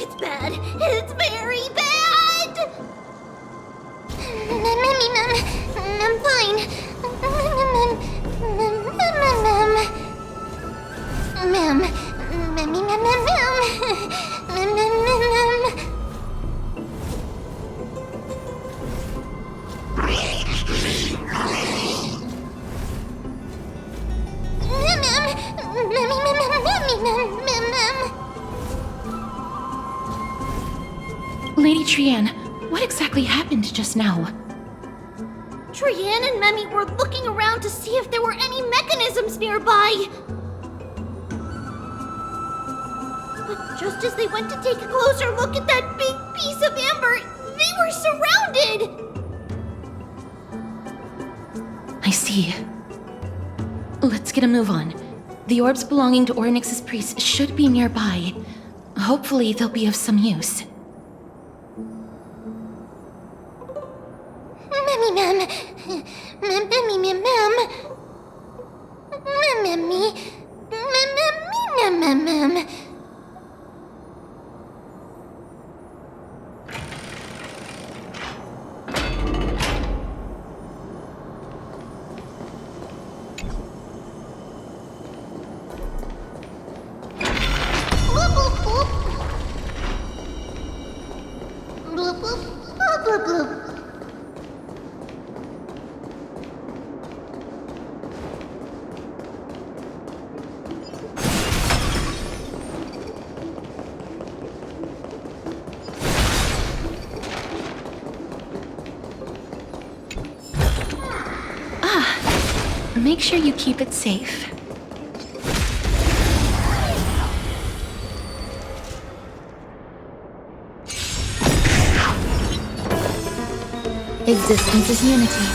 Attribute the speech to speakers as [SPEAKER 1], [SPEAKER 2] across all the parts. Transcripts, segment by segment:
[SPEAKER 1] It's bad. It's very bad! I'm fine.
[SPEAKER 2] Lady Trianne, what exactly happened just now?
[SPEAKER 1] Trianne and Memi were looking around to see if there were any mechanisms nearby. But just as they went to take a closer look at that big piece of amber, they were surrounded!
[SPEAKER 2] I see. Let's get a move on. The orbs belonging to Ornyx's priests should be nearby. Hopefully they'll be of some use. Make sure you keep it safe. Existence is unity.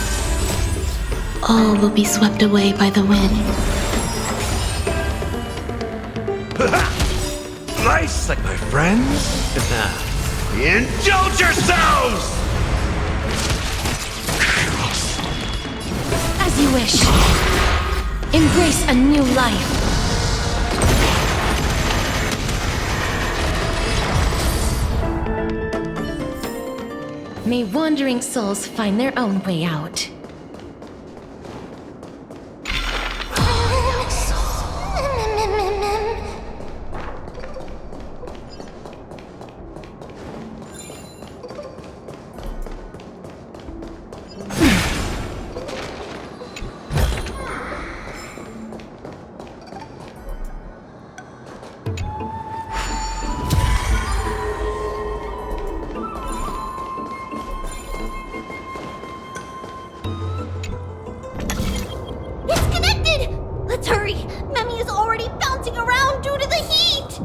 [SPEAKER 2] All will be swept away by the wind.
[SPEAKER 3] Nice, like my friends. Indulge yourselves!
[SPEAKER 2] As you wish. Embrace a new life. May wandering souls find their own way out.
[SPEAKER 1] Let's hurry! Memi is already bouncing around due to the heat!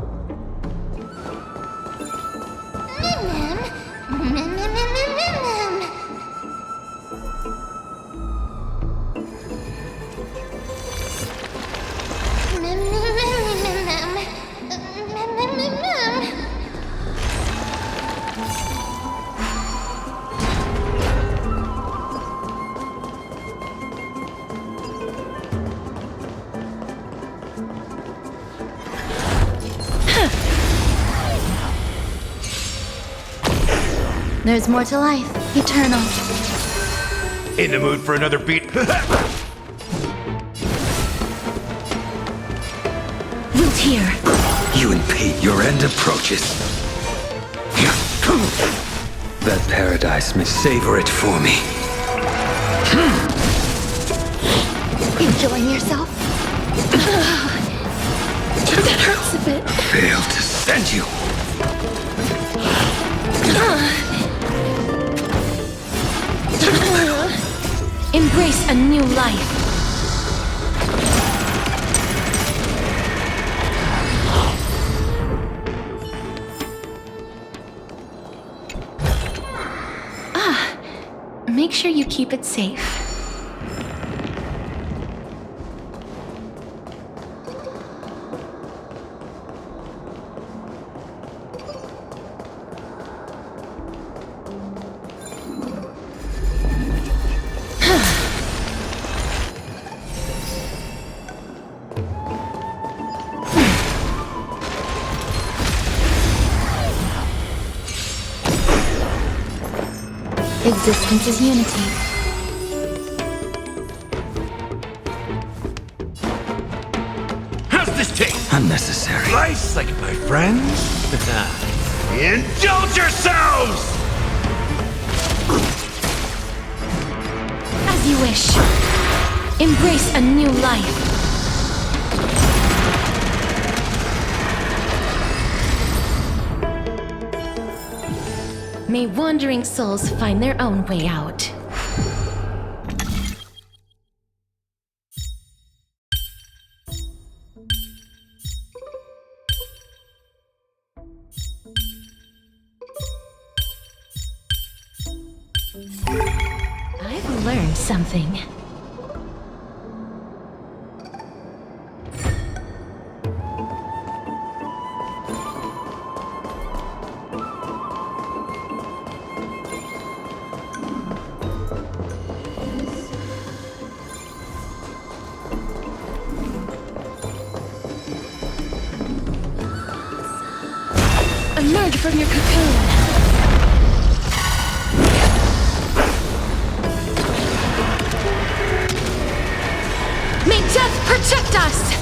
[SPEAKER 2] There's more to life. Eternal.
[SPEAKER 3] In the mood for another beat?
[SPEAKER 2] Root here.
[SPEAKER 4] You impede your end approaches. That paradise may savor it for me.
[SPEAKER 2] Enjoying yourself? That hurts a bit.
[SPEAKER 4] Failed to send you.
[SPEAKER 2] Embrace a new life. Make sure you keep it safe. Existence is unity.
[SPEAKER 3] How's this taste?
[SPEAKER 4] Unnecessary.
[SPEAKER 3] Slice like my friends? Indulge yourselves!
[SPEAKER 2] As you wish. Embrace a new life. May wandering souls find their own way out. I've learned something. Emerge from your cocoon. May death protect us!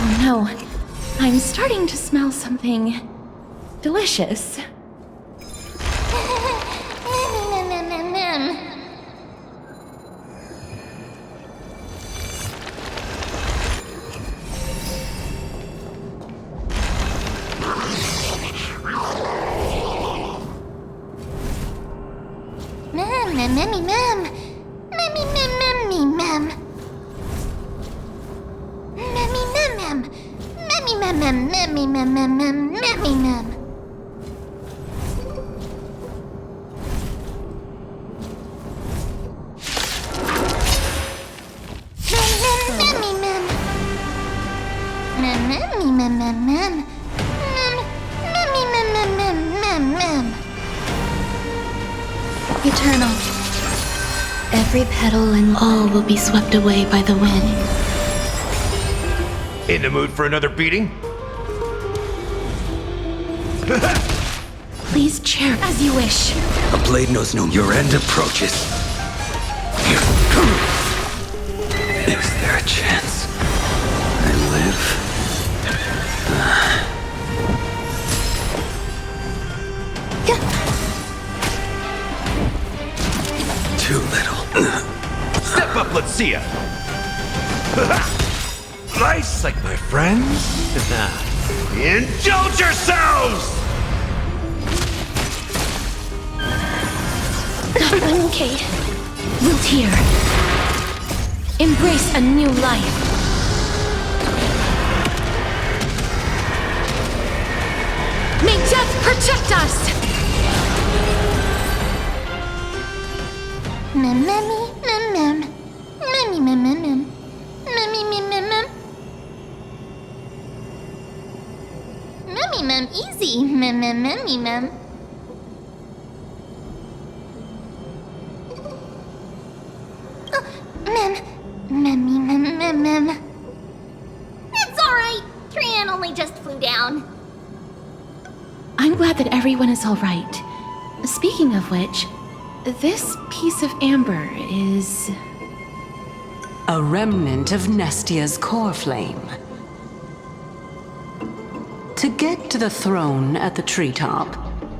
[SPEAKER 2] Oh no, I'm starting to smell something delicious. Eternal. Every petal and all will be swept away by the wind.
[SPEAKER 3] In the mood for another beating?
[SPEAKER 2] Please chair as you wish.
[SPEAKER 4] A blade knows no. Your end approaches. Is there a chance I live? Too little.
[SPEAKER 3] Step up, let's see ya! Slice like my friends? Indulge yourselves!
[SPEAKER 2] Okay. Wilt here. Embrace a new life. May death protect us!
[SPEAKER 1] Mem, memmy, mem, mem. Memmy, mem, mem, mem. Memmy, mem, mem, mem. Memmy, mem, easy. Mem, mem, memmy, mem. Mem, memmy, mem, mem, mem. It's alright. Trian only just flew down.
[SPEAKER 2] I'm glad that everyone is all right. Speaking of which, this piece of amber is...
[SPEAKER 5] A remnant of Nestia's core flame. To get to the throne at the treetop,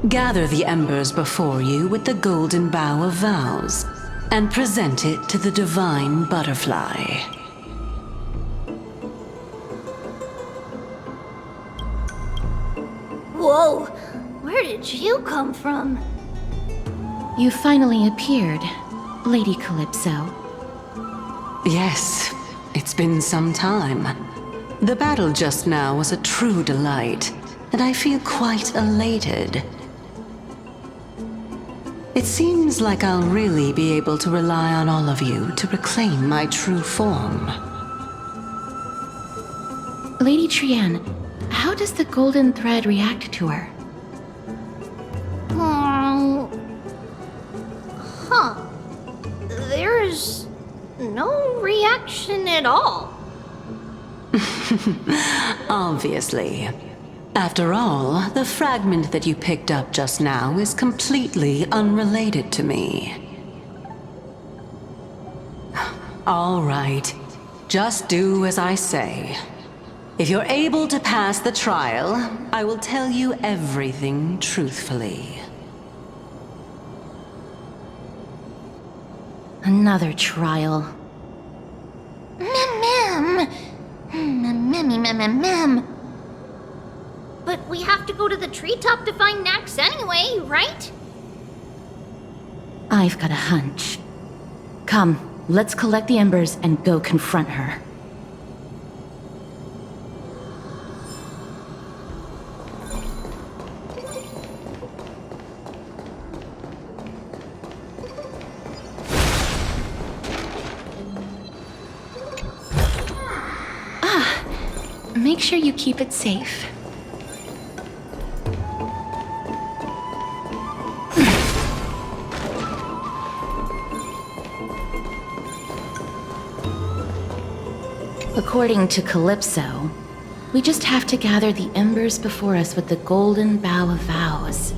[SPEAKER 5] gather the embers before you with the golden bough of vows, and present it to the divine butterfly.
[SPEAKER 1] Whoa, where did you come from?
[SPEAKER 2] You finally appeared, Lady Calypso.
[SPEAKER 5] Yes, it's been some time. The battle just now was a true delight, and I feel quite elated. It seems like I'll really be able to rely on all of you to reclaim my true form.
[SPEAKER 2] Lady Trian, how does the golden thread react to her?
[SPEAKER 1] Huh. There's no reaction at all.
[SPEAKER 5] Obviously. After all, the fragment that you picked up just now is completely unrelated to me. All right. Just do as I say. If you're able to pass the trial, I will tell you everything truthfully.
[SPEAKER 2] Another trial.
[SPEAKER 1] Mem. Memmy, mem, mem, mem. But we have to go to the treetop to find Nax anyway, right?
[SPEAKER 2] I've got a hunch. Come, let's collect the embers and go confront her. Make sure you keep it safe. According to Calypso, we just have to gather the embers before us with the golden bough of vows.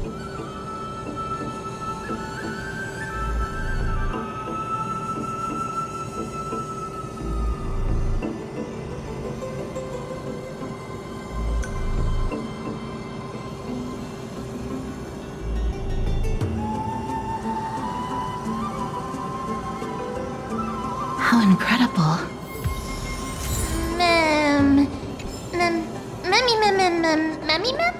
[SPEAKER 2] How incredible.
[SPEAKER 1] Memmy, mem?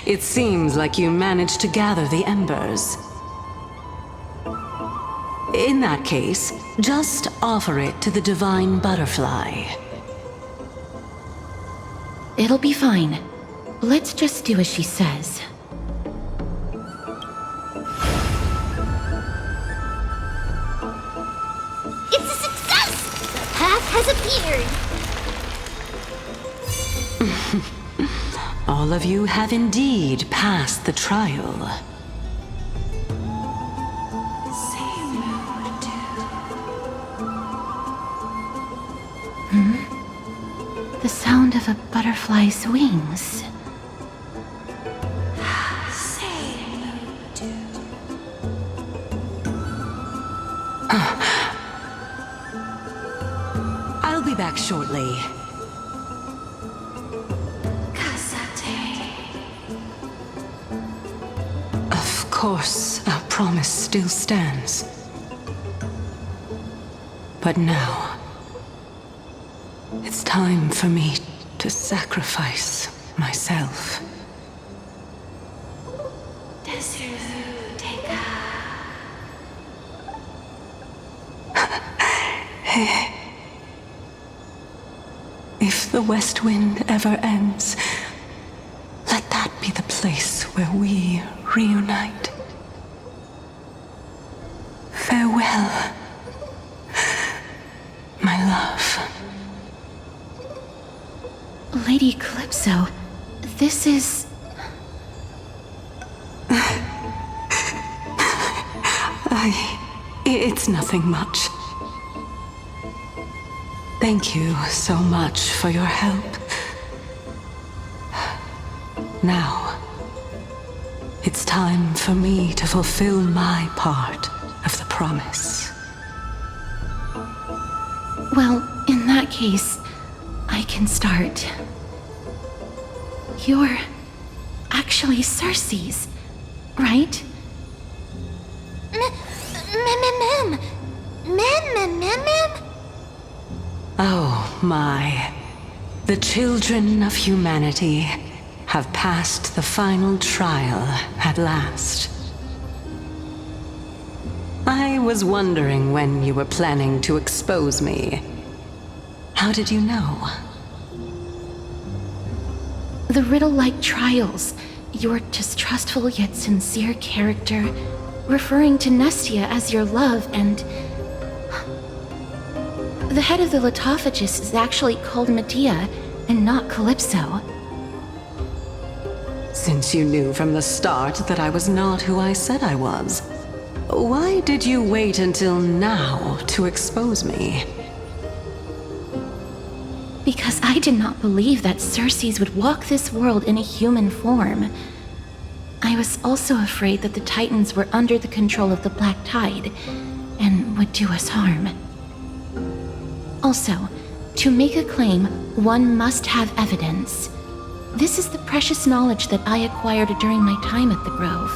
[SPEAKER 5] It seems like you managed to gather the embers. In that case, just offer it to the divine butterfly.
[SPEAKER 2] It'll be fine. Let's just do as she says.
[SPEAKER 1] It's a success! The path has appeared!
[SPEAKER 5] All of you have indeed passed the trial.
[SPEAKER 2] The sound of a butterfly's wings.
[SPEAKER 5] I'll be back shortly. Of course, our promise still stands. But now, it's time for me to sacrifice myself. If the West Wind ever ends, let that be the place where we reunite. Farewell, my love.
[SPEAKER 2] Lady Calypso, this is...
[SPEAKER 5] It's nothing much. Thank you so much for your help. Now, it's time for me to fulfill my part of the promise.
[SPEAKER 2] Well, in that case, I can start. You're actually Circe's, right?
[SPEAKER 1] Mem.
[SPEAKER 5] Oh my. The children of humanity have passed the final trial at last. I was wondering when you were planning to expose me. How did you know?
[SPEAKER 2] The riddle-like trials, your distrustful yet sincere character, referring to Nestia as your love, and... The head of the Litophagus is actually called Medea, and not Calypso.
[SPEAKER 5] Since you knew from the start that I was not who I said I was, why did you wait until now to expose me?
[SPEAKER 2] Because I did not believe that Circe's would walk this world in a human form. I was also afraid that the Titans were under the control of the Black Tide, and would do us harm. Also, to make a claim, one must have evidence. This is the precious knowledge that I acquired during my time at the Grove.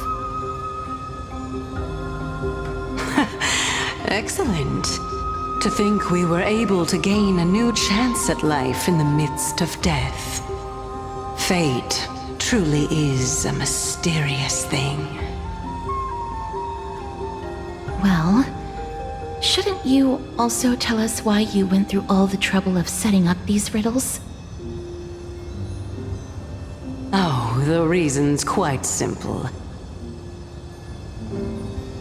[SPEAKER 5] Excellent. To think we were able to gain a new chance at life in the midst of death. Fate truly is a mysterious thing.
[SPEAKER 2] Well, shouldn't you also tell us why you went through all the trouble of setting up these riddles?
[SPEAKER 5] Oh, the reason's quite simple.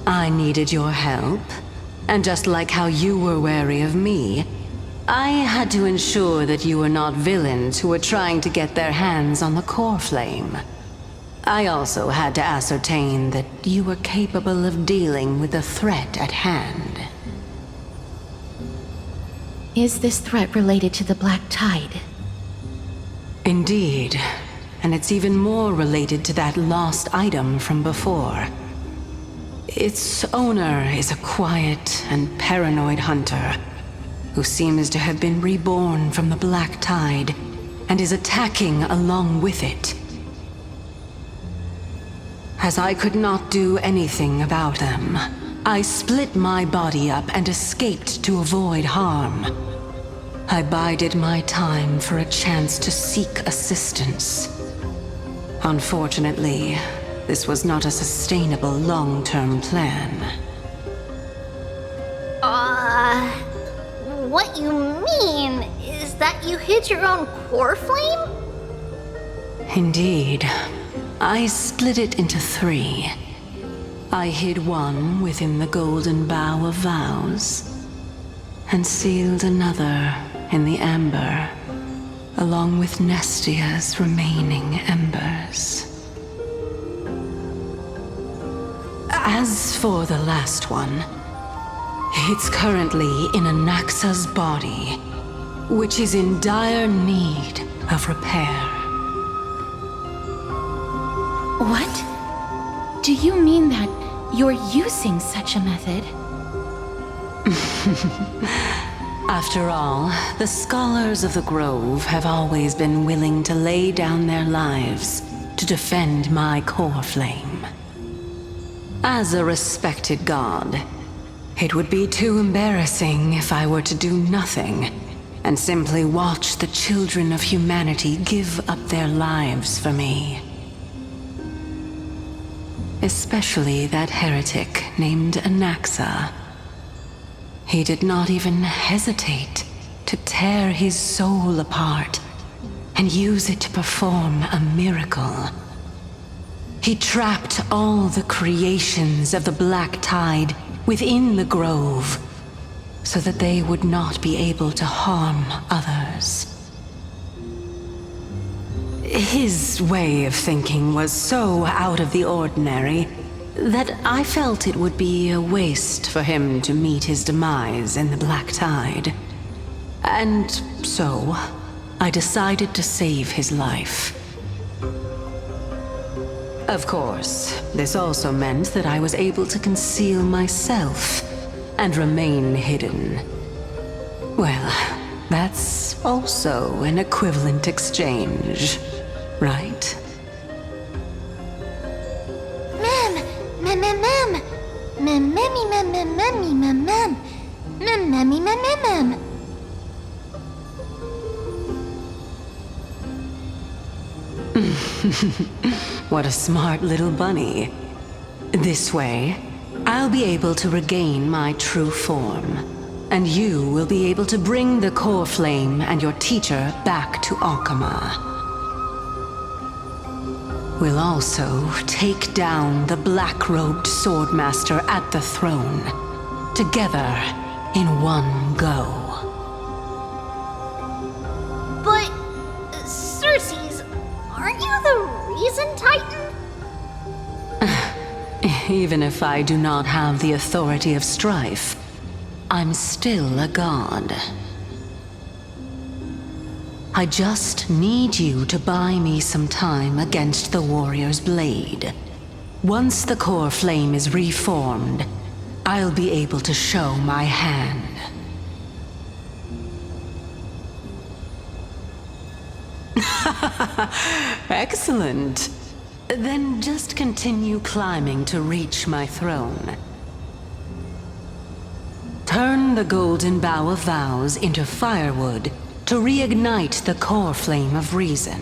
[SPEAKER 5] I needed your help, and just like how you were wary of me, I had to ensure that you were not villains who were trying to get their hands on the core flame. I also had to ascertain that you were capable of dealing with the threat at hand.
[SPEAKER 2] Is this threat related to the Black Tide?
[SPEAKER 5] Indeed, and it's even more related to that lost item from before. Its owner is a quiet and paranoid hunter who seems to have been reborn from the Black Tide and is attacking along with it. As I could not do anything about them, I split my body up and escaped to avoid harm. I bided my time for a chance to seek assistance. Unfortunately, this was not a sustainable long-term plan.
[SPEAKER 1] What you mean is that you hid your own core flame?
[SPEAKER 5] Indeed. I split it into 3. I hid one within the Golden Bough of Vows, and sealed another in the amber, along with Nestia's remaining embers. As for the last one, it's currently in Anaxa's body, which is in dire need of repair.
[SPEAKER 2] What? Do you mean that you're using such a method?
[SPEAKER 5] After all, the scholars of the Grove have always been willing to lay down their lives to defend my core flame. As a respected god, it would be too embarrassing if I were to do nothing and simply watch the children of humanity give up their lives for me. Especially that heretic named Anaxa. He did not even hesitate to tear his soul apart and use it to perform a miracle. He trapped all the creations of the Black Tide within the Grove, so that they would not be able to harm others. His way of thinking was so out of the ordinary that I felt it would be a waste for him to meet his demise in the Black Tide. And so, I decided to save his life. Of course, this also meant that I was able to conceal myself and remain hidden. Well, that's also an equivalent exchange, right? What a smart little bunny. This way, I'll be able to regain my true form, and you will be able to bring the core flame and your teacher back to Akama. We'll also take down the black-robed swordmaster at the throne, together in one go.
[SPEAKER 1] But, Cersei's, aren't you the reason Titan?
[SPEAKER 5] Even if I do not have the authority of strife, I'm still a god. I just need you to buy me some time against the warrior's blade. Once the core flame is reformed, I'll be able to show my hand. Excellent. Then just continue climbing to reach my throne. Turn the Golden Bough of Vows into firewood to reignite the core flame of reason.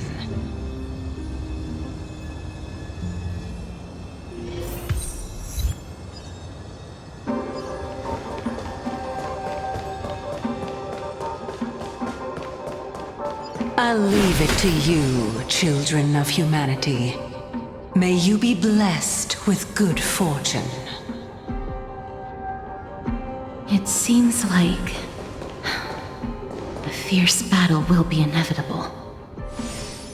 [SPEAKER 5] I'll leave it to you, children of humanity. May you be blessed with good fortune.
[SPEAKER 2] It seems like a fierce battle will be inevitable.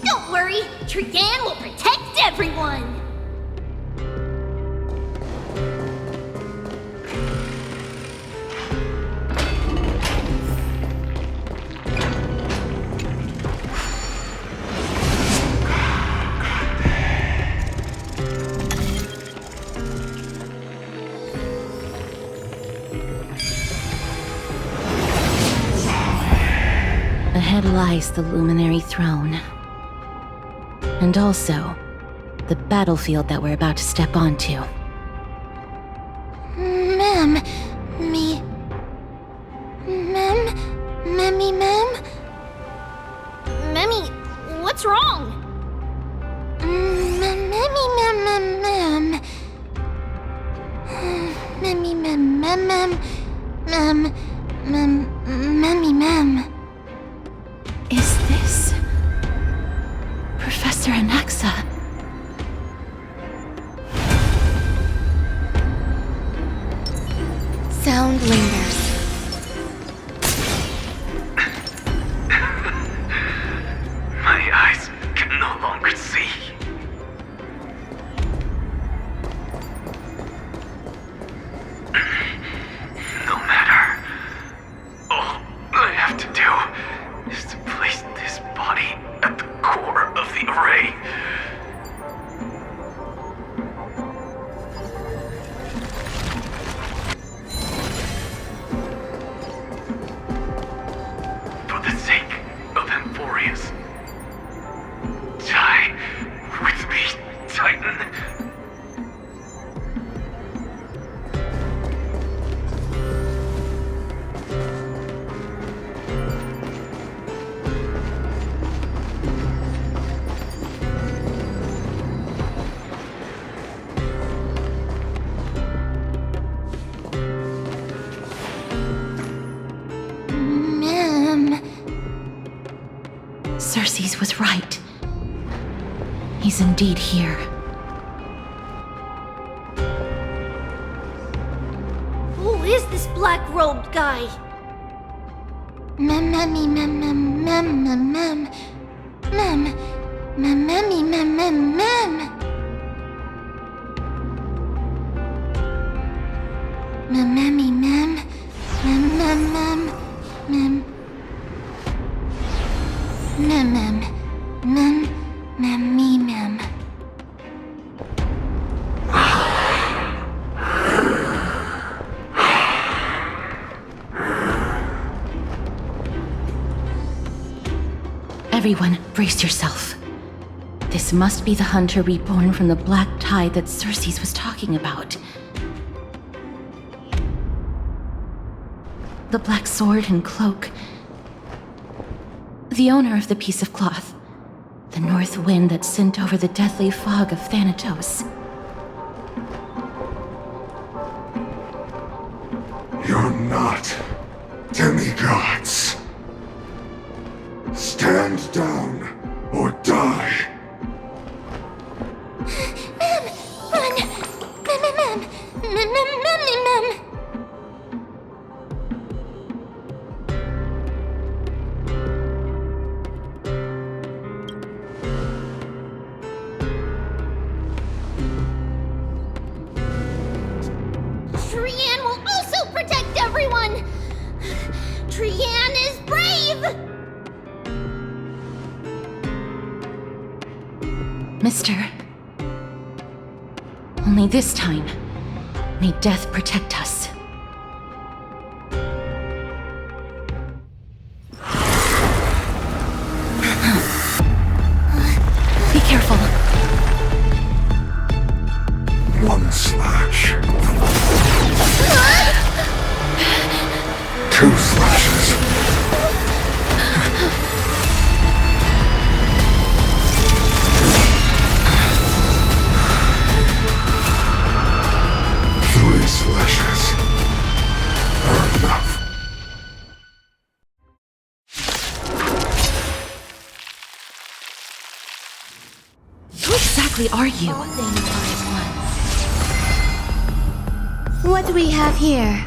[SPEAKER 1] Don't worry, Trigan will protect everyone!
[SPEAKER 2] Ahead lies the Luminary Throne. And also, the battlefield that we're about to step onto.
[SPEAKER 1] Mem. Memmy, what's wrong?
[SPEAKER 2] Is this Professor Anaxa?
[SPEAKER 1] Sound lingers.
[SPEAKER 6] My eyes can no longer see. No matter. All I have to do is to place this body at the core of the array. For the sake of Amphoreus. Die with me, Titan.
[SPEAKER 2] Cersei's was right. He's indeed here.
[SPEAKER 1] Who is this black-robed guy?
[SPEAKER 2] Everyone, brace yourself. This must be the hunter reborn from the black tide that Cersei's was talking about. The black sword and cloak. The owner of the piece of cloth. The north wind that sent over the deathly fog of Thanatos.
[SPEAKER 7] You're not demigods. Stand down or die.
[SPEAKER 1] Trian will also protect everyone! Trian is brave!
[SPEAKER 2] Mister. Only this time, may death protect us. Be careful.
[SPEAKER 7] One slash. Two slashes. Three slashes are enough.
[SPEAKER 2] Who exactly are you?
[SPEAKER 1] What do we have here?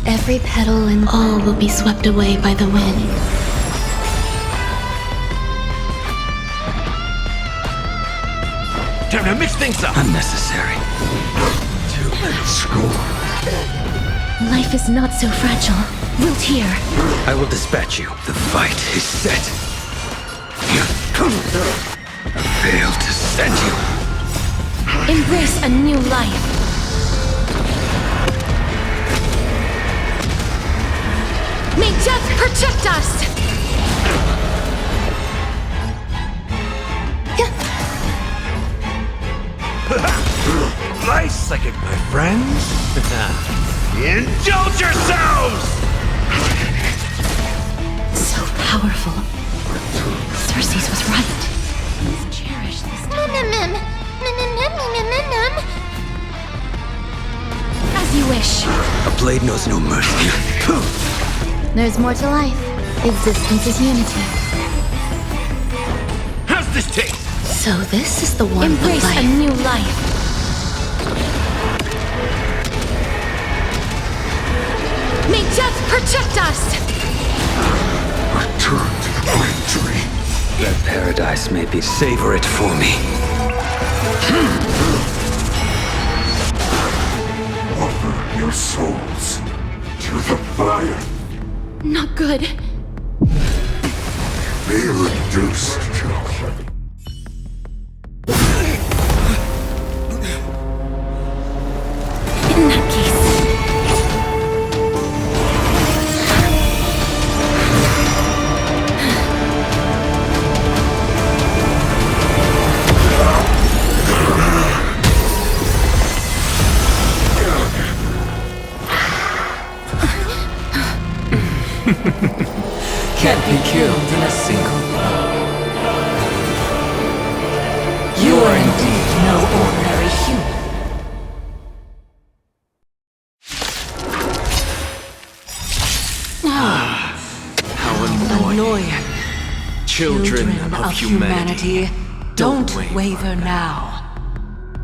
[SPEAKER 2] Every petal and all will be swept away by the wind.
[SPEAKER 3] Time to mix things up!
[SPEAKER 4] Unnecessary.
[SPEAKER 7] To score.
[SPEAKER 2] Life is not so fragile. Wilt here.
[SPEAKER 4] I will dispatch you. The fight is set. I failed to send you.
[SPEAKER 2] Embrace a new life. May death protect us!
[SPEAKER 3] Nice second, my friends! Indulge yourselves!
[SPEAKER 2] So powerful. Cersei's was right. Let's cherish this time. As you wish.
[SPEAKER 4] A blade knows no mercy.
[SPEAKER 2] There's more to life. Existence is unity.
[SPEAKER 3] How's this taste?
[SPEAKER 2] So this is the one Embrace a new life. May death protect us!
[SPEAKER 7] Return to the blade tree.
[SPEAKER 4] That paradise may be. Savor it for me.
[SPEAKER 7] Offer your souls to the fire.
[SPEAKER 2] Not good.
[SPEAKER 7] Be reduced to
[SPEAKER 2] In that case.
[SPEAKER 5] Can't be killed in a single blow. You are indeed no ordinary human.
[SPEAKER 3] How annoying. Children of humanity,
[SPEAKER 5] don't waver now.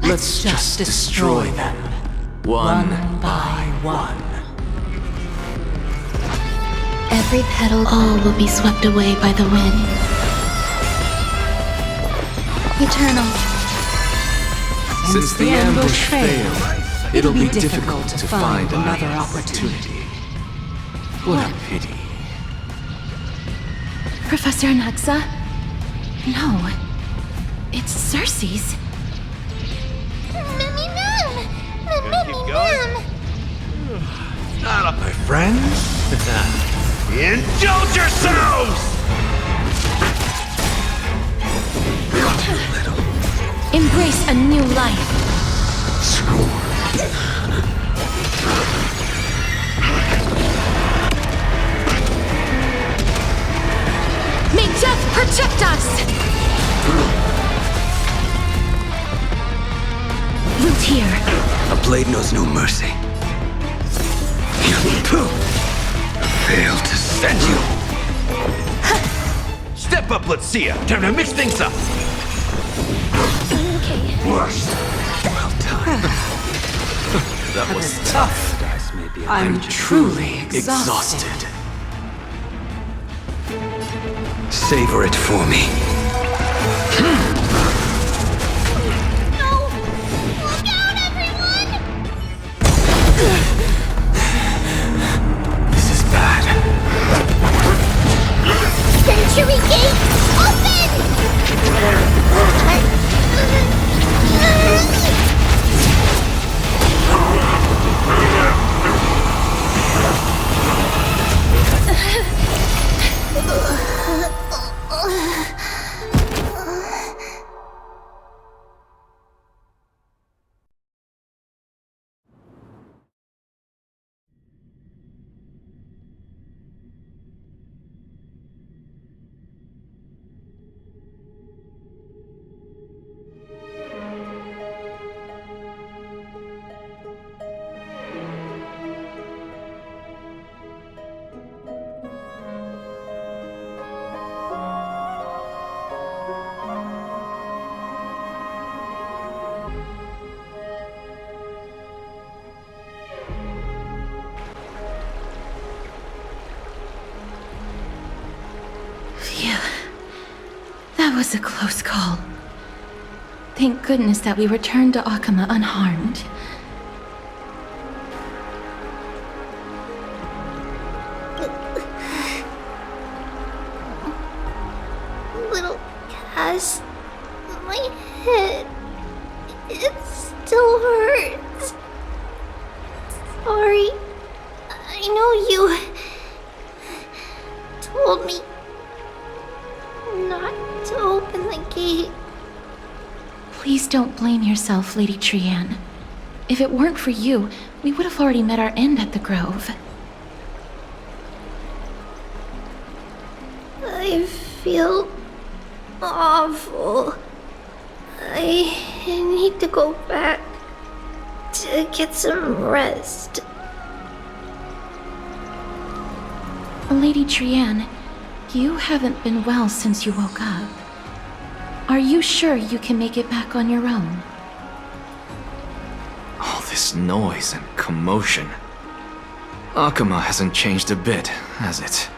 [SPEAKER 5] Let's just destroy them, one by one.
[SPEAKER 2] Every petal, all will be swept away by the wind. Eternal.
[SPEAKER 3] Since the ambush failed, it'll be difficult to find another opportunity. What a pity.
[SPEAKER 2] Professor Naxa? No. It's Cersei's.
[SPEAKER 3] Not up, my friends. Indulge yourselves!
[SPEAKER 2] Embrace a new life. May death protect us! Root here.
[SPEAKER 4] A blade knows no mercy. Failed to send you.
[SPEAKER 3] Step up, let's see ya. Time to mix things up.
[SPEAKER 4] Well done.
[SPEAKER 3] That was tough.
[SPEAKER 4] Paradise may be
[SPEAKER 5] I'm truly exhausted.
[SPEAKER 4] Savor it for me.
[SPEAKER 1] No! Look out, everyone!
[SPEAKER 3] This is bad.
[SPEAKER 1] Century Gate, open!
[SPEAKER 2] Phew. That was a close call. Thank goodness that we returned to Akama unharmed.
[SPEAKER 1] Little Cass, my head, it still hurts. Sorry, I know you told me not to open the gate.
[SPEAKER 2] Please don't blame yourself, Lady Trianne. If it weren't for you, we would have already met our end at the Grove.
[SPEAKER 1] I feel awful. I need to go back to get some rest.
[SPEAKER 2] Lady Trianne, you haven't been well since you woke up. Are you sure you can make it back on your own?
[SPEAKER 3] All this noise and commotion. Akuma hasn't changed a bit, has it?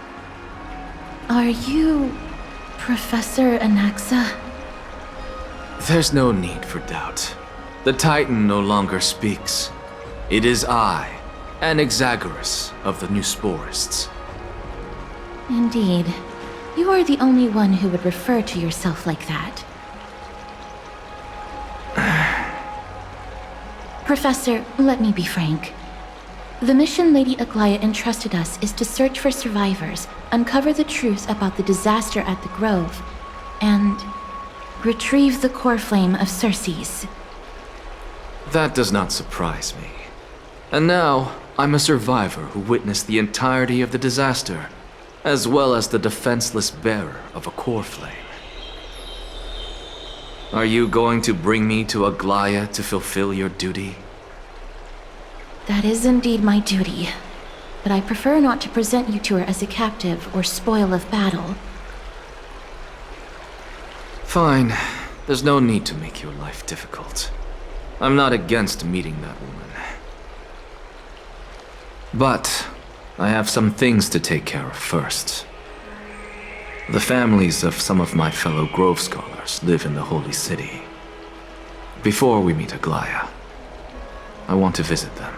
[SPEAKER 2] Are you Professor Anaxa?
[SPEAKER 3] There's no need for doubt. The Titan no longer speaks. It is I, Anaxagoras of the New Sporists.
[SPEAKER 2] Indeed. You are the only one who would refer to yourself like that. Professor, let me be frank. The mission Lady Aglaya entrusted us is to search for survivors, uncover the truth about the disaster at the Grove, and retrieve the core flame of Circes.
[SPEAKER 3] That does not surprise me. And now, I'm a survivor who witnessed the entirety of the disaster, as well as the defenseless bearer of a core flame. Are you going to bring me to Aglaya to fulfill your duty?
[SPEAKER 2] That is indeed my duty, but I prefer not to present you to her as a captive or spoil of battle.
[SPEAKER 3] Fine. There's no need to make your life difficult. I'm not against meeting that woman. But I have some things to take care of first. The families of some of my fellow Grove scholars live in the Holy City. Before we meet Aglaya, I want to visit them.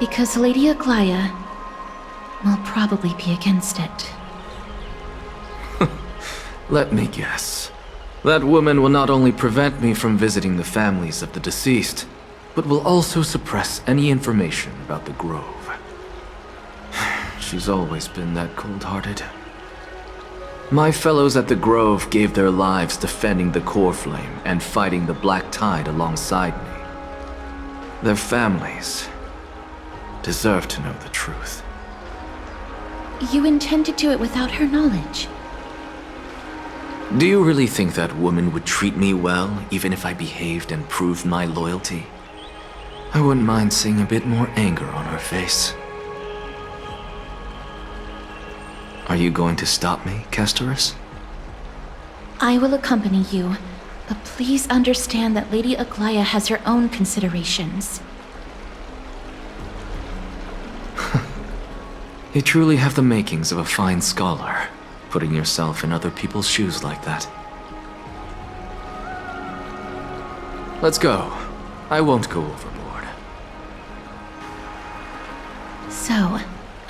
[SPEAKER 2] Because Lady Aglaya will probably be against it.
[SPEAKER 3] Let me guess. That woman will not only prevent me from visiting the families of the deceased, but will also suppress any information about the Grove. She's always been that cold-hearted. My fellows at the Grove gave their lives defending the core flame and fighting the Black Tide alongside me. Their families deserve to know the truth.
[SPEAKER 2] You intend to do it without her knowledge?
[SPEAKER 3] Do you really think that woman would treat me well, even if I behaved and proved my loyalty? I wouldn't mind seeing a bit more anger on her face. Are you going to stop me, Castorus?
[SPEAKER 2] I will accompany you, but please understand that Lady Aglaya has her own considerations.
[SPEAKER 3] You truly have the makings of a fine scholar, putting yourself in other people's shoes like that. Let's go. I won't go overboard.
[SPEAKER 2] So,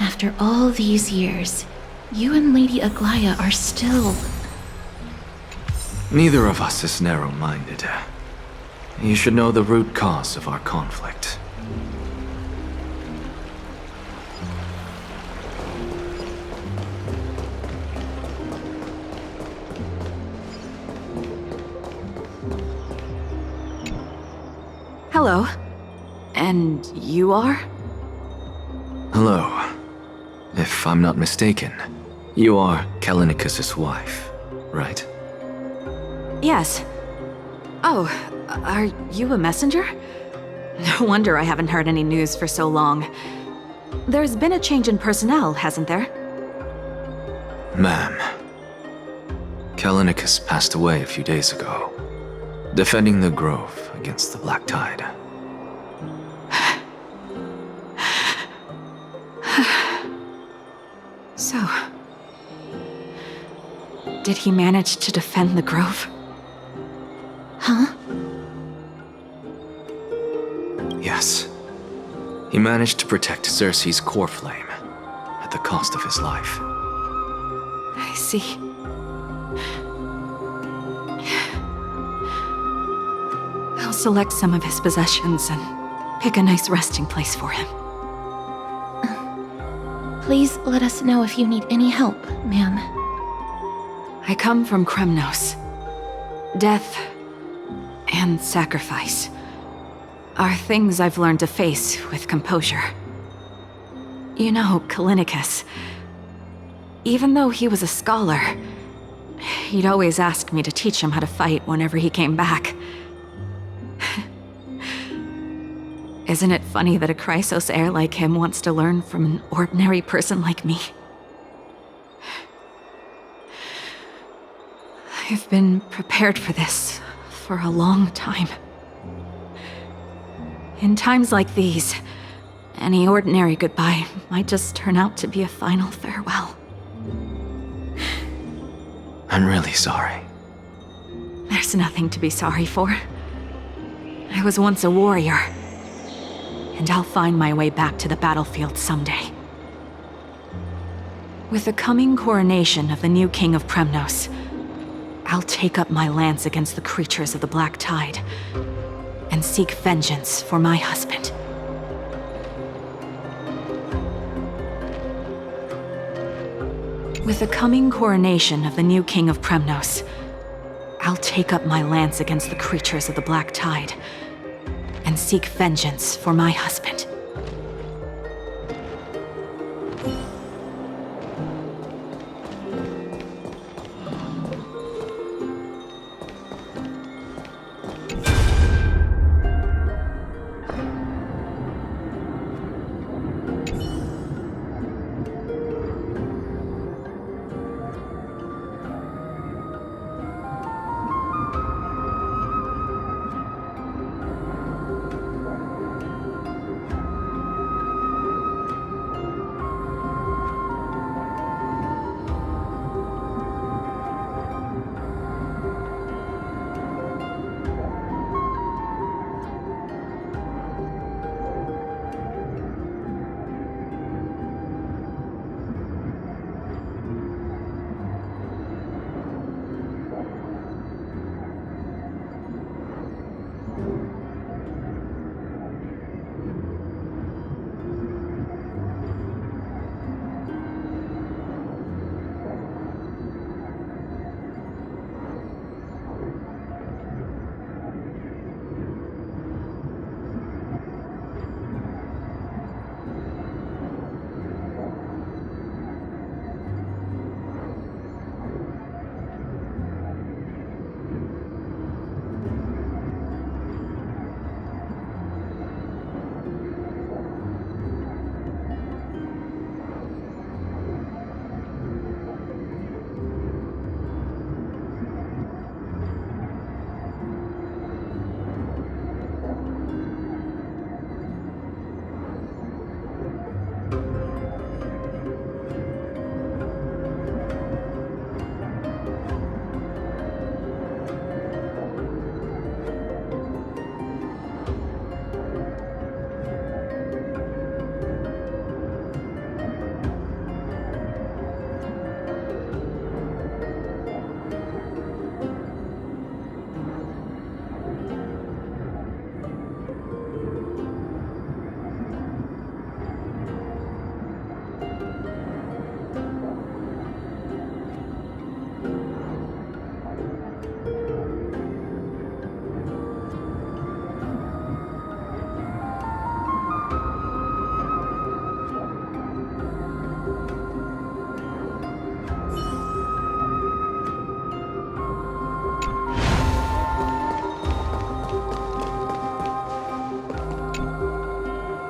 [SPEAKER 2] after all these years, you and Lady Aglaya are still...
[SPEAKER 3] Neither of us is narrow-minded. You should know the root cause of our conflict.
[SPEAKER 8] Hello. And you are?
[SPEAKER 3] Hello. If I'm not mistaken, you are Kallinicus' wife, right?
[SPEAKER 8] Yes. Oh, are you a messenger? No wonder I haven't heard any news for so long. There's been a change in personnel, hasn't there?
[SPEAKER 3] Ma'am, Kallinicus passed away a few days ago, defending the Grove against the Black Tide.
[SPEAKER 8] So... did he manage to defend the Grove?
[SPEAKER 2] Huh?
[SPEAKER 3] Yes. He managed to protect Circe's core flame, at the cost of his life.
[SPEAKER 8] I see. I'll select some of his possessions and pick a nice resting place for him.
[SPEAKER 2] Please let us know if you need any help, ma'am.
[SPEAKER 8] I come from Kremnos. Death and sacrifice are things I've learned to face with composure. You know, Kallinicus, even though he was a scholar, He'd always ask me to teach him how to fight whenever he came back. Isn't it funny that a Chrysos heir like him wants to learn from an ordinary person like me? I've been prepared for this for a long time. In times like these, any ordinary goodbye might just turn out to be a final farewell.
[SPEAKER 3] I'm really sorry.
[SPEAKER 8] There's nothing to be sorry for. I was once a warrior, and I'll find my way back to the battlefield someday. With the coming coronation of the new King of Premnos, I'll take up my lance against the creatures of the Black Tide and seek vengeance for my husband. With the coming coronation of the new King of Premnos, I'll take up my lance against the creatures of the Black Tide and seek vengeance for my husband.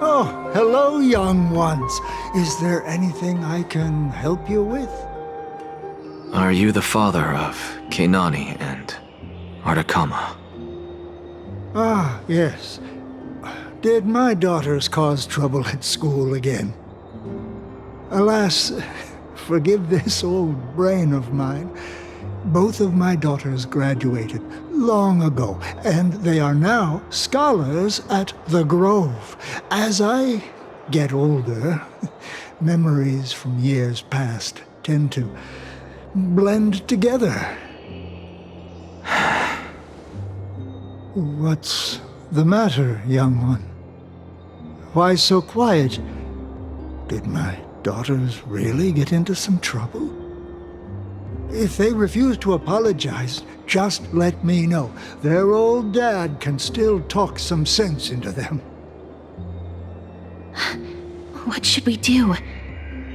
[SPEAKER 9] Oh, hello, young ones. Is there anything I can help you with?
[SPEAKER 3] Are you the father of Keinani and Artakama?
[SPEAKER 9] Ah, yes. Did my daughters cause trouble at school again? Alas, forgive this old brain of mine. Both of my daughters graduated long ago, and they are now scholars at the Grove. As I get older, memories from years past tend to blend together. What's the matter, young one? Why so quiet? Did my daughters really get into some trouble? If they refuse to apologize, just let me know. Their old dad can still talk some sense into them.
[SPEAKER 2] What should we do?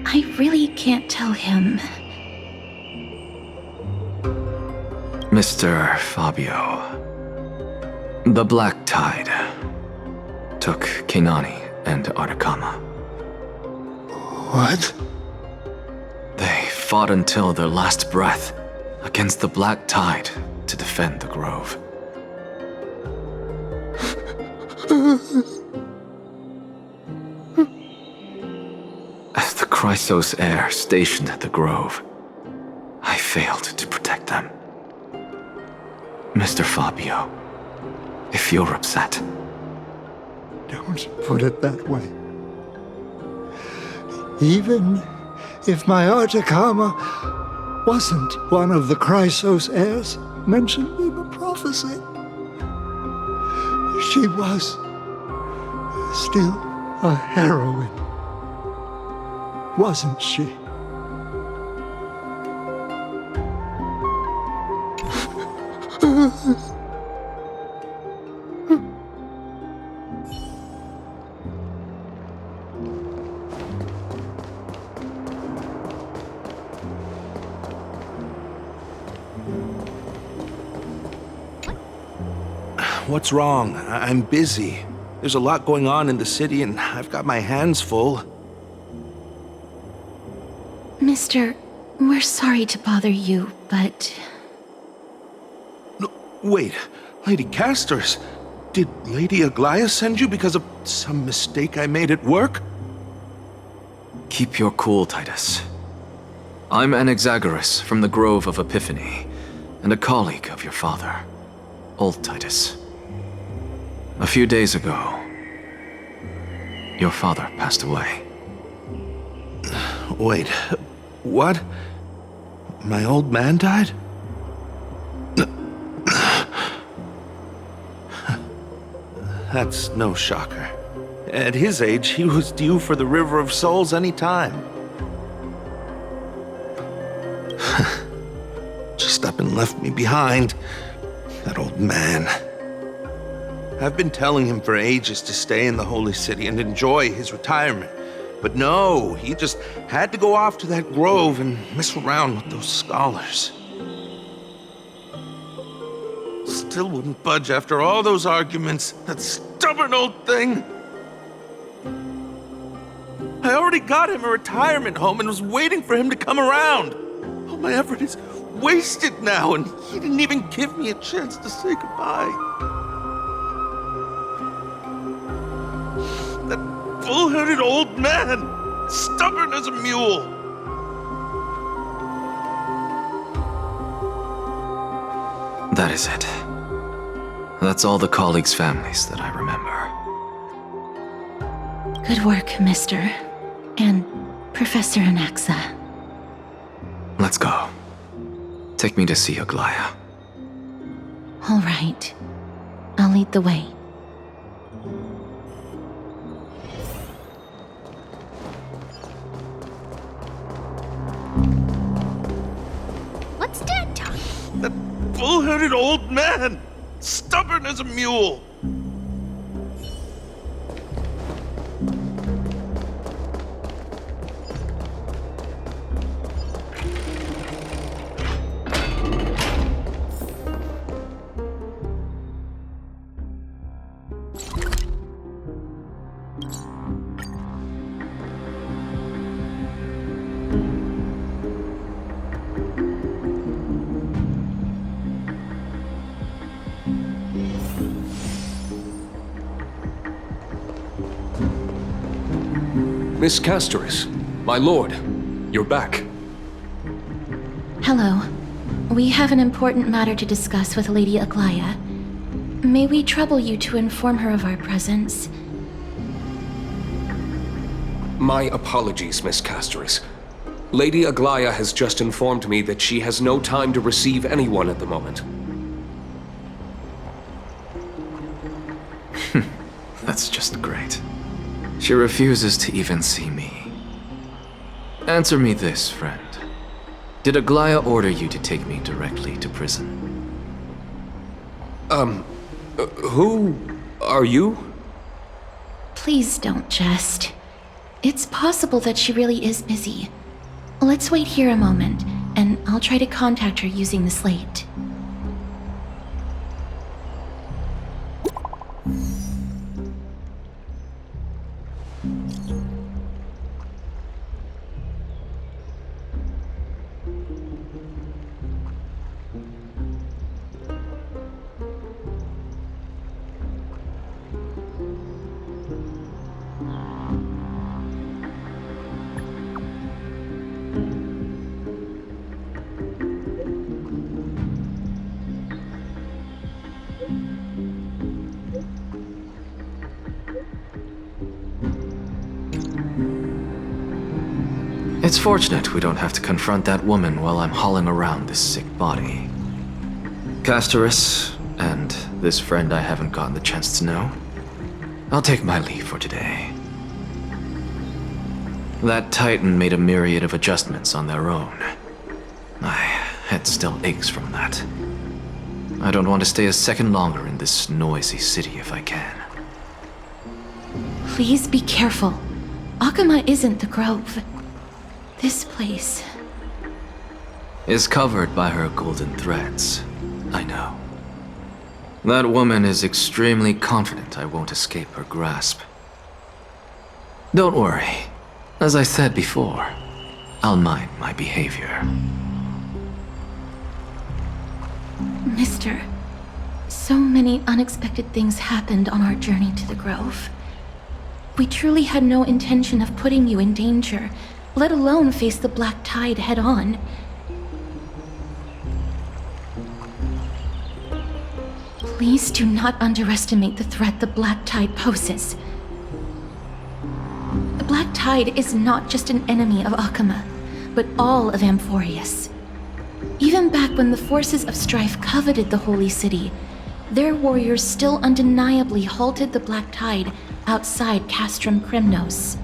[SPEAKER 2] I really can't tell him.
[SPEAKER 3] Mr. Fabio. The Black Tide took Keinani and Artakama.
[SPEAKER 9] What?
[SPEAKER 3] They fought until their last breath against the Black Tide to defend the Grove. As the Chrysos heir stationed at the Grove, I failed to protect them. Mr. Fabio, if you're upset...
[SPEAKER 9] Don't put it that way. Even if my Artakama wasn't one of the Chrysos heirs mentioned in the prophecy, she was still a heroine, wasn't she?
[SPEAKER 10] What's wrong? I'm busy. There's a lot going on in the city and I've got my hands full.
[SPEAKER 2] Mister, we're sorry to bother you, but...
[SPEAKER 10] No, wait, Lady Casters, did Lady Aglaya send you because of some mistake I made at work?
[SPEAKER 3] Keep your cool, Titus. I'm Anaxagoras from the Grove of Epiphany, and a colleague of your father, Old Titus. A few days ago, your father passed away.
[SPEAKER 10] Wait, what? My old man died? That's no shocker. At his age, he was due for the River of Souls any time. Just up and left me behind. That old man. I've been telling him for ages to stay in the Holy City and enjoy his retirement. But no, he just had to go off to that grove and mess around with those scholars. Still wouldn't budge after all those arguments. That stubborn old thing. I already got him a retirement home and was waiting for him to come around. All my effort is wasted now, and he didn't even give me a chance to say goodbye. That bull-headed old man, stubborn as a mule.
[SPEAKER 3] That is it. That's all the colleagues' families that I remember.
[SPEAKER 2] Good work, Mister. And Professor Anaxa.
[SPEAKER 3] Let's go. Take me to see Aglaya.
[SPEAKER 2] All right. I'll lead the way.
[SPEAKER 1] What's Dad talking?
[SPEAKER 10] That bull-headed old man, stubborn as a mule.
[SPEAKER 11] Miss Castoris, my lord, you're back.
[SPEAKER 2] Hello. We have an important matter to discuss with Lady Aglaya. May we trouble you to inform her of our presence?
[SPEAKER 11] My apologies, Miss Castoris. Lady Aglaya has just informed me that she has no time to receive anyone at the moment.
[SPEAKER 3] That's just great. She refuses to even see me. Answer me this, friend. Did Aglaya order you to take me directly to prison?
[SPEAKER 11] Who are you?
[SPEAKER 2] Please don't jest. It's possible that she really is busy. Let's wait here a moment, and I'll try to contact her using the slate.
[SPEAKER 3] It's fortunate we don't have to confront that woman while I'm hauling around this sick body. Castorus, and this friend I haven't gotten the chance to know, I'll take my leave for today. That Titan made a myriad of adjustments on their own. My head still aches from that. I don't want to stay a second longer in this noisy city if I can.
[SPEAKER 2] Please be careful. Akama isn't the Grove. This place
[SPEAKER 3] is covered by her golden threads. I know. That woman is extremely confident I won't escape her grasp. Don't worry. As I said before, I'll mind my behavior.
[SPEAKER 2] Mister, so many unexpected things happened on our journey to the Grove. We truly had no intention of putting you in danger, let alone face the Black Tide head-on. Please do not underestimate the threat the Black Tide poses. The Black Tide is not just an enemy of Akama, but all of Amphoreus. Even back when the forces of strife coveted the Holy City, their warriors still undeniably halted the Black Tide outside Castrum Krymnos.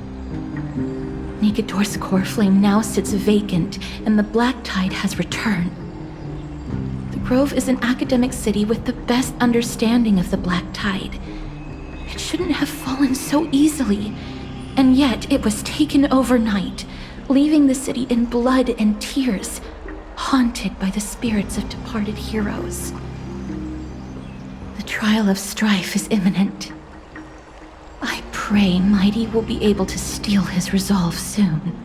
[SPEAKER 2] Nikedor's core flame now sits vacant, and the Black Tide has returned. The Grove is an academic city with the best understanding of the Black Tide. It shouldn't have fallen so easily, and yet it was taken overnight, leaving the city in blood and tears, haunted by the spirits of departed heroes. The trial of strife is imminent. I pray Mighty will be able to steal his resolve soon.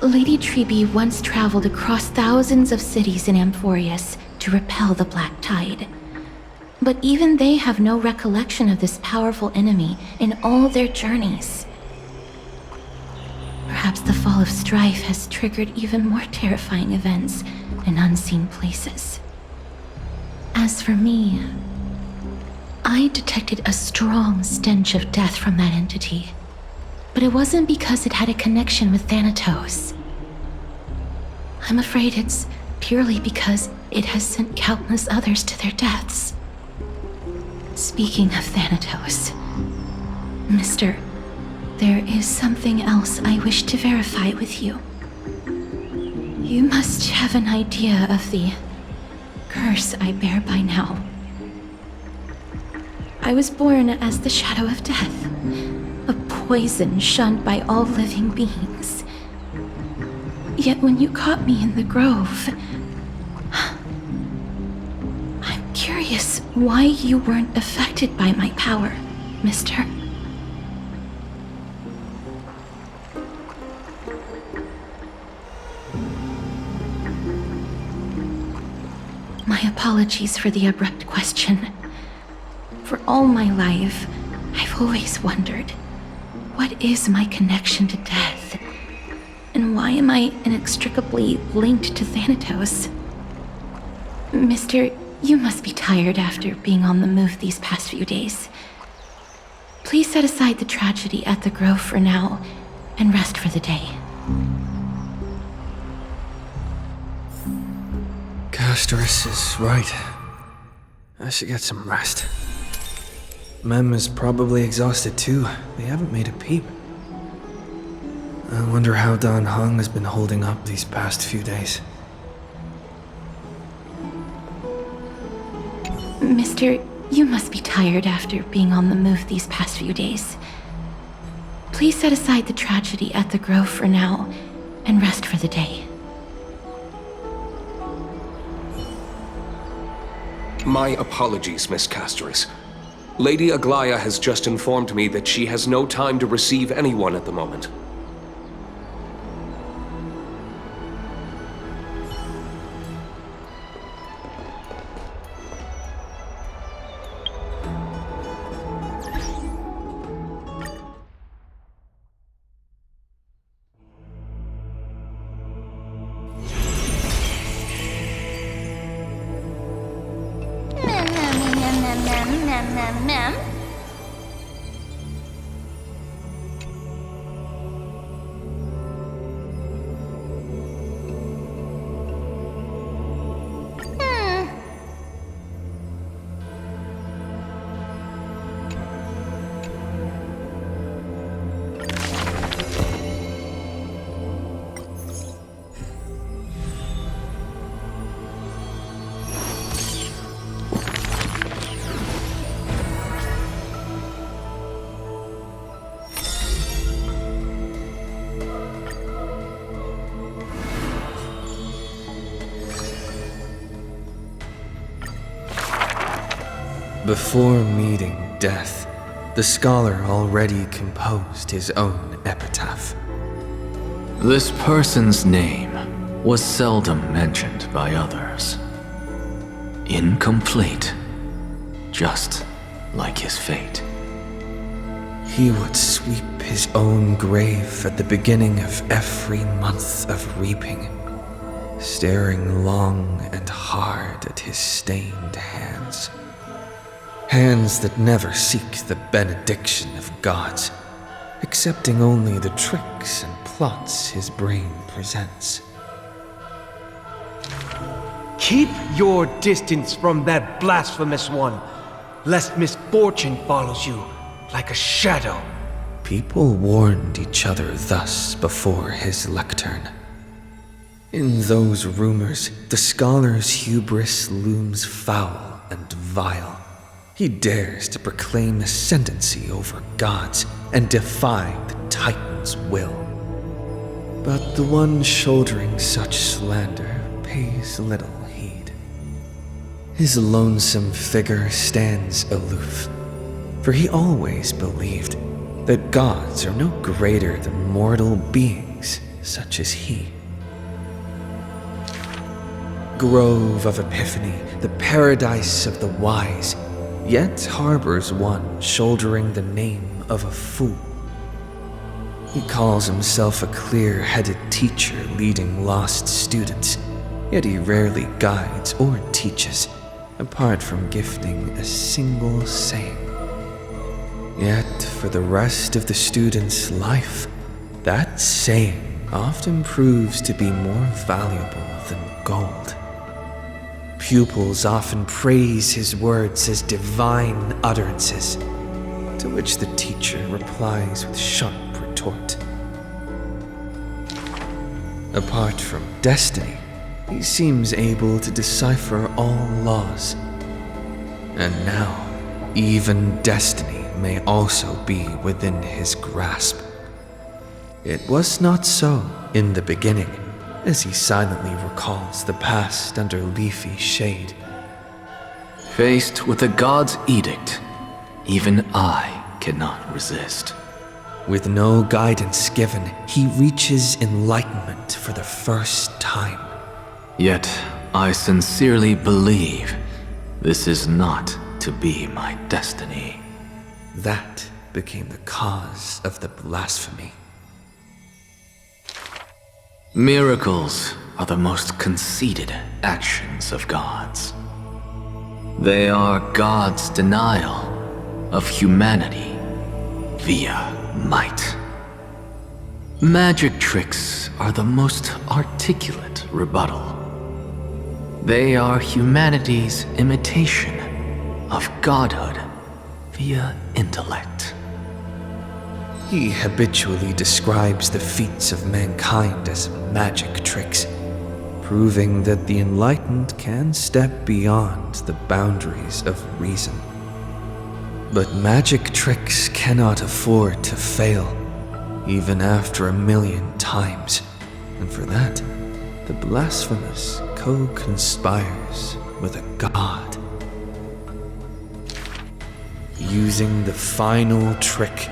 [SPEAKER 2] Lady Treeby once traveled across thousands of cities in Amphoreus to repel the Black Tide. But even they have no recollection of this powerful enemy in all their journeys. Perhaps the fall of strife has triggered even more terrifying events in unseen places. As for me, I detected a strong stench of death from that entity, but it wasn't because it had a connection with Thanatos. I'm afraid it's purely because it has sent countless others to their deaths. Speaking of Thanatos, Mister, there is something else I wish to verify with you. You must have an idea of the curse I bear by now. I was born as the shadow of death, a poison shunned by all living beings. Yet when you caught me in the Grove, I'm curious why you weren't affected by my power, Mister. My apologies for the abrupt question. For all my life, I've always wondered, what is my connection to death? And why am I inextricably linked to Thanatos? Mister, you must be tired after being on the move these past few days. Please set aside the tragedy at the Grove for now, and rest for the day.
[SPEAKER 12] Castorus is right. I should get some rest. Mem is probably exhausted too. They haven't made a peep. I wonder how Dan Heng has been holding up these past few days.
[SPEAKER 2] Mister, you must be tired after being on the move these past few days. Please set aside the tragedy at the Grove for now, and rest for the day.
[SPEAKER 11] My apologies, Miss Castorus. Lady Aglaya has just informed me that she has no time to receive anyone at the moment.
[SPEAKER 12] Before meeting death, the scholar already composed his own epitaph.
[SPEAKER 3] This person's name was seldom mentioned by others. Incomplete, just like his fate.
[SPEAKER 12] He would sweep his own grave at the beginning of every month of reaping, staring long and hard at his stained hands. Hands that never seek the benediction of gods, accepting only the tricks and plots his brain presents.
[SPEAKER 13] Keep your distance from that blasphemous one, lest misfortune follows you like a shadow.
[SPEAKER 12] People warned each other thus before his lectern. In those rumors, the scholar's hubris looms foul and vile. He dares to proclaim ascendancy over gods and defy the Titan's will. But the one shouldering such slander pays little heed. His lonesome figure stands aloof, for he always believed that gods are no greater than mortal beings such as he. Grove of Epiphany, the paradise of the wise, yet harbors one shouldering the name of a fool. He calls himself a clear-headed teacher leading lost students, yet he rarely guides or teaches, apart from gifting a single saying. Yet for the rest of the student's life, that saying often proves to be more valuable than gold. Pupils often praise his words as divine utterances, to which the teacher replies with sharp retort. Apart from destiny, he seems able to decipher all laws. And now, even destiny may also be within his grasp. It was not so in the beginning, as he silently recalls the past under leafy shade.
[SPEAKER 3] Faced with a god's edict, even I cannot resist.
[SPEAKER 12] With no guidance given, he reaches enlightenment for the first time.
[SPEAKER 3] Yet, I sincerely believe this is not to be my destiny.
[SPEAKER 12] That became the cause of the blasphemy.
[SPEAKER 3] Miracles are the most conceited actions of gods. They are God's denial of humanity via might. Magic tricks are the most articulate rebuttal. They are humanity's imitation of godhood via intellect.
[SPEAKER 12] He habitually describes the feats of mankind as magic tricks, proving that the enlightened can step beyond the boundaries of reason. But magic tricks cannot afford to fail, even after 1,000,000 times, and for that, the blasphemous co-conspires with a god. Using the final trick,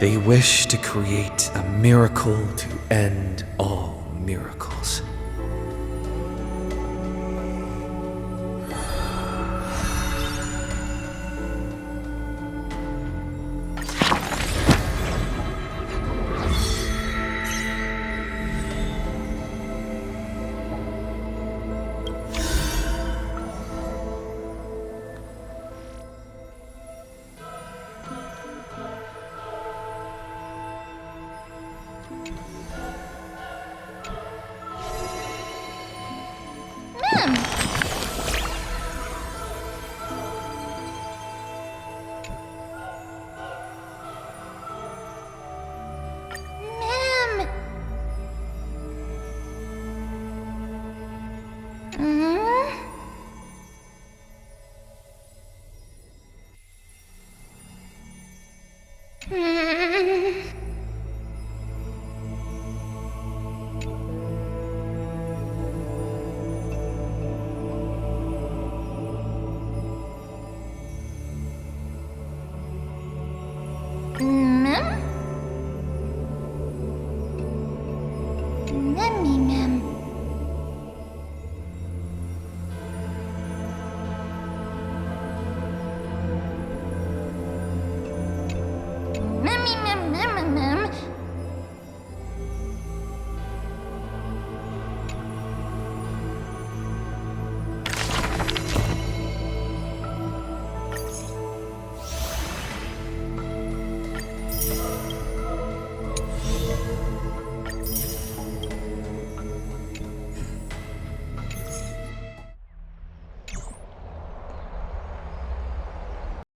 [SPEAKER 12] they wish to create a miracle to end all miracles.